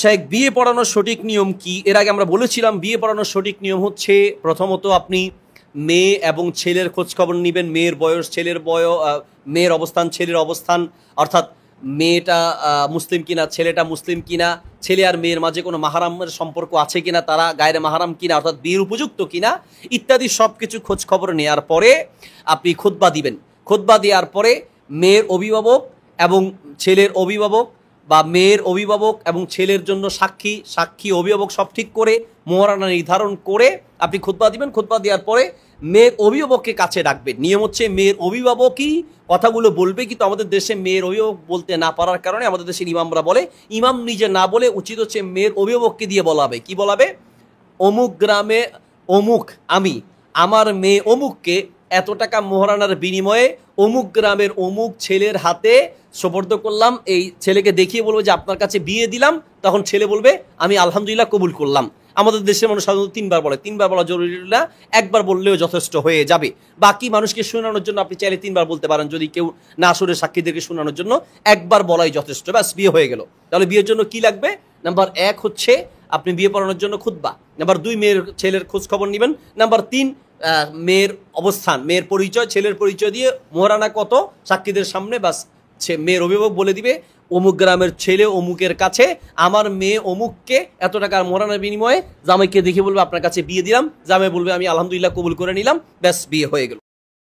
শেখ, বিয়ে পড়ানোর সঠিক নিয়ম কি? এর আগে আমরা বলেছিলাম বিয়ে পড়ানোর সঠিক নিয়ম হচ্ছে প্রথমত আপনি মেয়ে এবং ছেলের খোঁজখবর নেবেন। মেয়ের বয়স, ছেলের মেয়ের অবস্থান, ছেলের অবস্থান, অর্থাৎ মেয়েটা মুসলিম কিনা, ছেলেটা মুসলিম কিনা, ছেলে আর মেয়ের মাঝে কোনো মাহারামের সম্পর্ক আছে কিনা, তারা গায়ের মাহারাম কিনা, অর্থাৎ বিয়ের উপযুক্ত কিনা, ইত্যাদি সব কিছু খোঁজখবর নেওয়ার পরে আপনি খুতবা দিবেন। খুতবা দেওয়ার পরে মেয়ের অভিভাবক এবং ছেলের অভিভাবক বা মেয়ের অভিভাবক এবং ছেলের জন্য সাক্ষী অভিভাবক সব ঠিক করে মোহরানা নির্ধারণ করে আপনি খুতবা দিবেন। খুতবা দেওয়ার পরে মেয়ের অভিভাবককে কাছে ডাকবেন। নিয়ম হচ্ছে মেয়ের অভিভাবকই কথাগুলো বলবে, কিন্তু আমাদের দেশে মেয়ের অভিভাবক বলতে না পারার কারণে আমাদের দেশের ইমামরা বলে, ইমাম নিজে না বলে উচিত হচ্ছে মেয়ের অভিভাবককে দিয়ে বলাবে। কি বলাবে? অমুক গ্রামে অমুক আমি আমার মেয়ে অমুককে এত টাকা মোহরানার বিনিময়ে অমুক গ্রামের অমুক ছেলের হাতে সোপর্দ করলাম। এই ছেলেকে দেখিয়ে বলবো যে আপনার কাছে বিয়ে দিলাম, তখন ছেলে বলবে আমি আলহামদুলিল্লাহ কবুল করলাম। আমাদের দেশের মানুষ সাধারণত 3বার বলে, 3বার বলা জরুরি না, একবার বললেও যথেষ্ট হয়ে যাবে। বাকি মানুষকে শোনানোর জন্য আপনি চাইলে 3বার বলতে পারেন, যদি কেউ না শুনে সাক্ষীদেরকে শোনানোর জন্য একবার বলাই যথেষ্ট, ব্যাস বিয়ে হয়ে গেল। তাহলে বিয়ের জন্য কি লাগবে? নাম্বার 1 হচ্ছে আপনি বিয়ে পড়ানোর জন্য খুতবা। নাম্বার 2 মেয়ের ছেলের খোঁজ খবর নেবেন। নাম্বার 3 মেয়ের অবস্থান, মেয়ের পরিচয়, ছেলের পরিচয় দিয়ে মোহরানা কত সাক্ষীদের সামনে, বাস মেয়ের অভিভাবক বলে দিবে অমুক গ্রামের ছেলে অমুকের কাছে আমার মেয়ে অমুককে এত টাকার মোহরানার বিনিময়ে জামাইকে দেখে বলবে আপনার কাছে বিয়ে দিলাম, জামাই বলবে আমি আলহামদুলিল্লাহ কবুল করে নিলাম, ব্যাস বিয়ে হয়ে গেল।